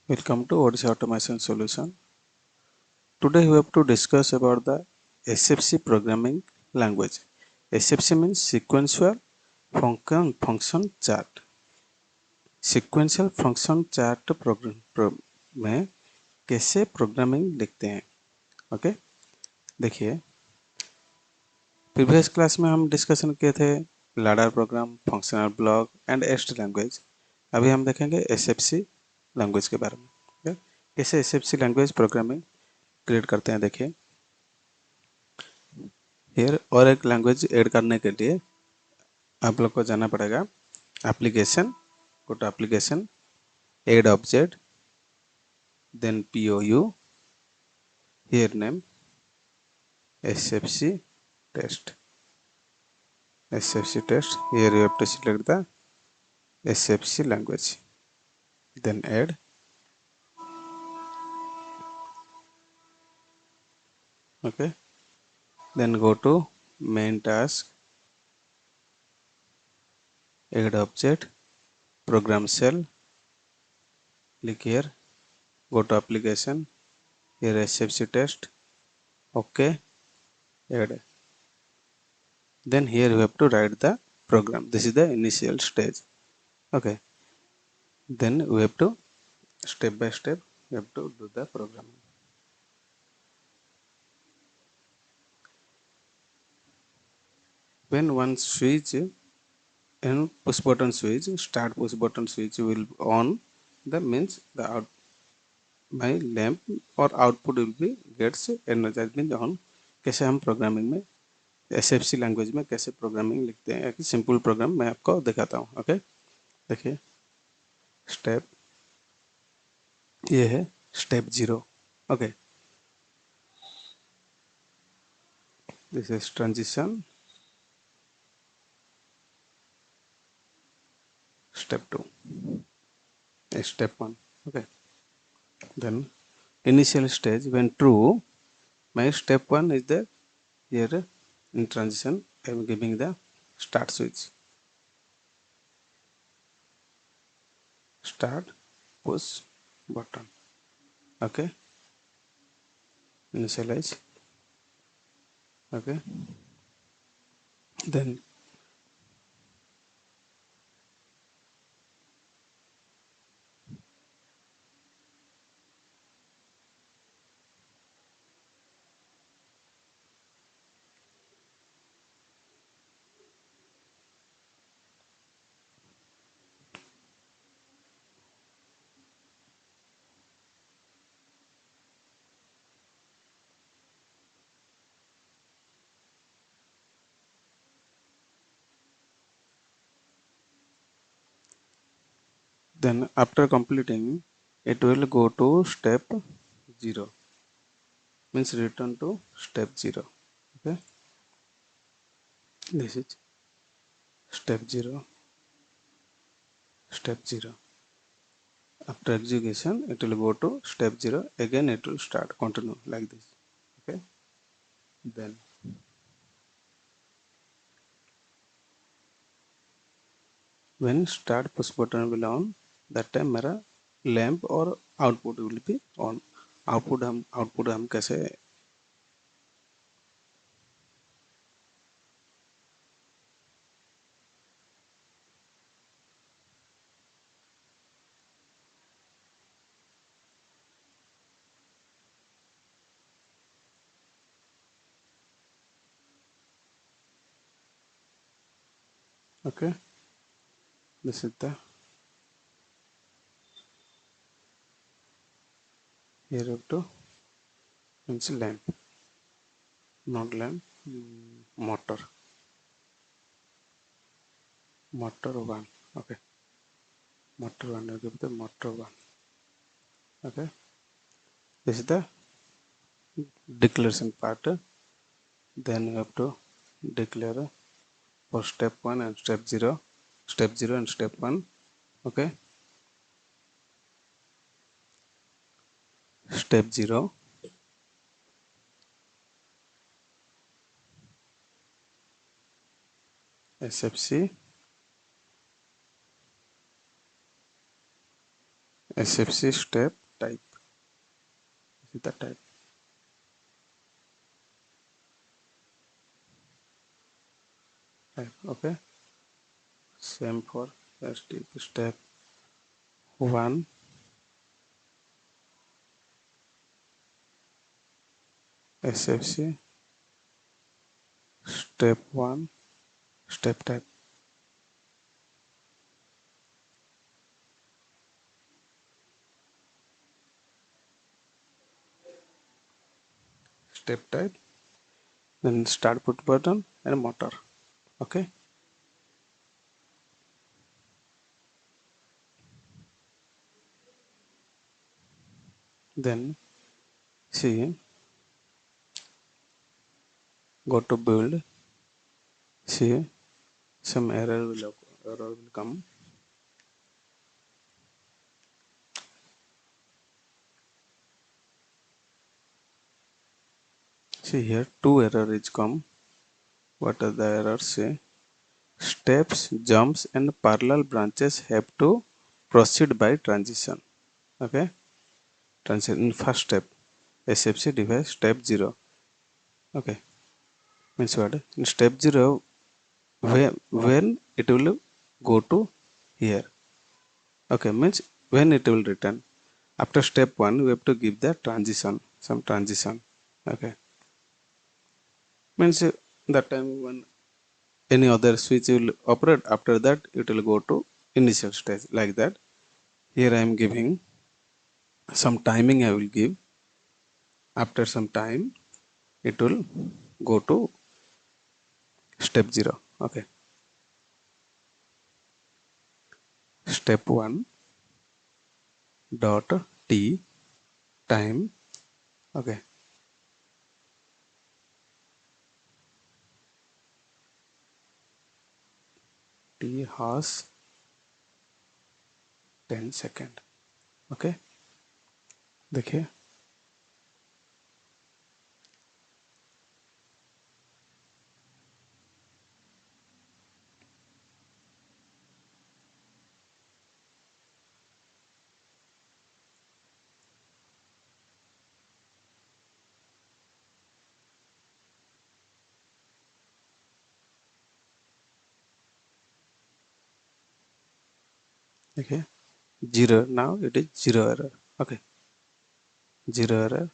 Welcome to CoDeSys Automation Solution. Today we have to discuss about the SFC programming language. SFC means sequential function chart. Sequential function chart में कैसे programming लिखते हैं? Okay, देखिए previous class में हम discussion किए थे ladder program, functional block and ST language. अभी हम देखेंगे एसएफसी लैंग्वेज के बारे में. okay? कैसे एसएफसी लैंग्वेज प्रोग्रामिंग क्रिएट करते हैं. देखिए फिर और एक लैंग्वेज ऐड करने के लिए आप लोग को जाना पड़ेगा application, go to application, add object, then POU, here name SFC test. SFC test, here you have to select the SFC language, then add, okay, then go to main task, add object, program cell, click here, go to application, here SFC test, okay, add. Then here you have to write the program. This is the initial stage. Okay, then we have to step by step we have to do the programming. When one switch and push button switch, start push button switch will on, that means the my lamp or output will be gets energized, means on. कैसे हम programming में SFC language में कैसे programming लिखते हैं, एक simple programme मैं आपको दिखाता हूँ. ओके, देखिए स्टेप ये है step 0. Okay, this is transition step 2, step 1. Okay, then initial stage when true, my step 1 is the here in transition I am giving the start switch, start push button. Okay, initialize. Okay, then after completing it will go to step 0, means return to step 0. Okay, this is step 0, step 0. After execution it will go to step 0 again, it will start continue like this. Okay, then when start push button will on, that time मेरा lamp और output will be on. Output हम कैसे, okay, this is the here have to means lamp, not lamp, motor 1. Okay, motor 1, you give the motor 1. Okay, this is the declaration part. Then you have to declare for step 1 and step 0, step 0 and step 1. Okay, step 0, SFC SFC step type. This is the type. Okay. Same for step 1. SFC step 1 step type. Step type, then start put button and motor. Okay. Then see, go to build. See, some error will come. See here, two error is come. What are the errors? Say, steps, jumps, and parallel branches have to proceed by transition. Okay, transition in first step. SFC device step 0. Okay, means what? In step 0, when it will go to here. Okay, means when it will return. After step 1, we have to give the transition, some transition. Okay, means that time when any other switch will operate, after that it will go to initial stage, like that. Here I am giving some timing. I will give. After some time it will go to step 0. Okay, step 1 dot t time. Okay, t has 10 second. Okay, देखिए. Okay, 0. Now it is 0 error. Okay, 0 error.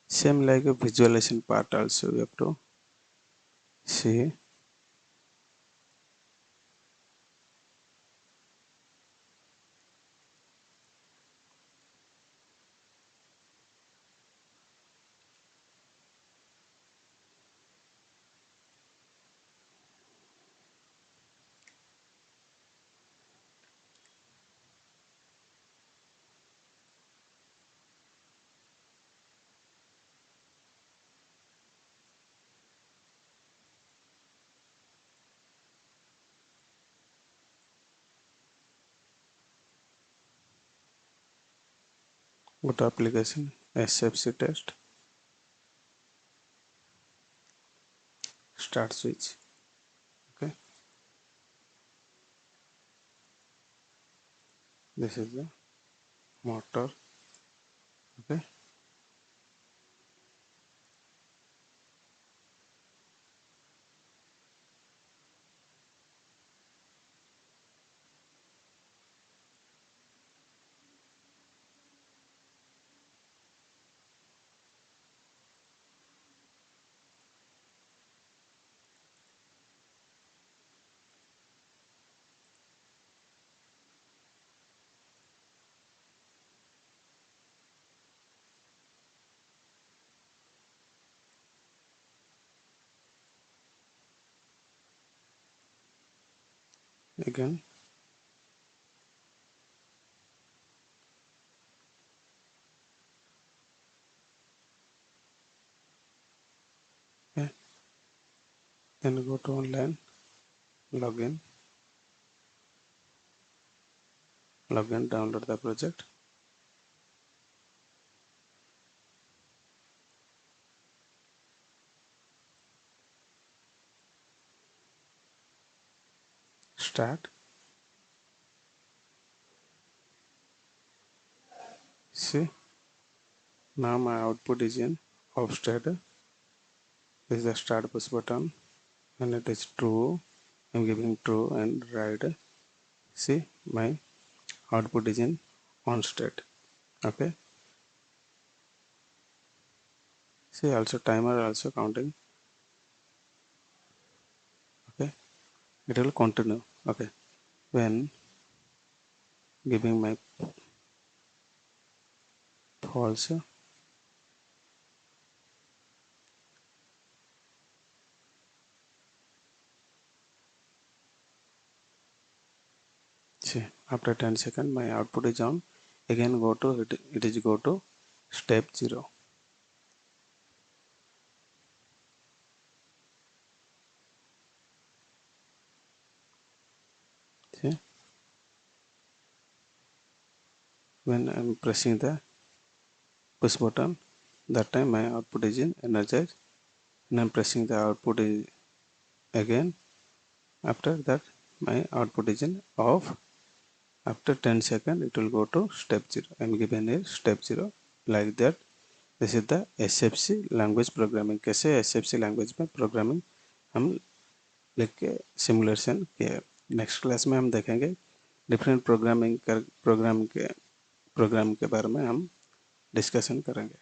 Same like a visualization part also we have to see. Go to application, SFC test, start switch. Okay, this is the motor. Okay, again. Okay, then go to online, login, download the project. Start. See, now my output is in off state. This is the start push button. When it is true, I'm giving true and right. See, my output is in on state. Okay. See, also timer also counting. Okay. It will continue. Okay. When giving my false, see, after 10 seconds my output is on. Again go to it is go to step 0. See, when I'm pressing the push button, that time my output is in energized. When I'm pressing the output is again, after that my output is in off. After 10 seconds it will go to step 0. I'm given here step 0 like that. This is the SFC language programming. कैसे SFC language में programming हम लिख के simulation किया। Next class में हम देखेंगे different programme के बारे में हम डिस्कशन करेंगे।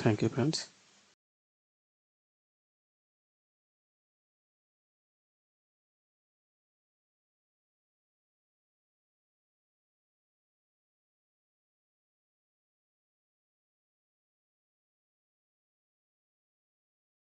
Thank you friends.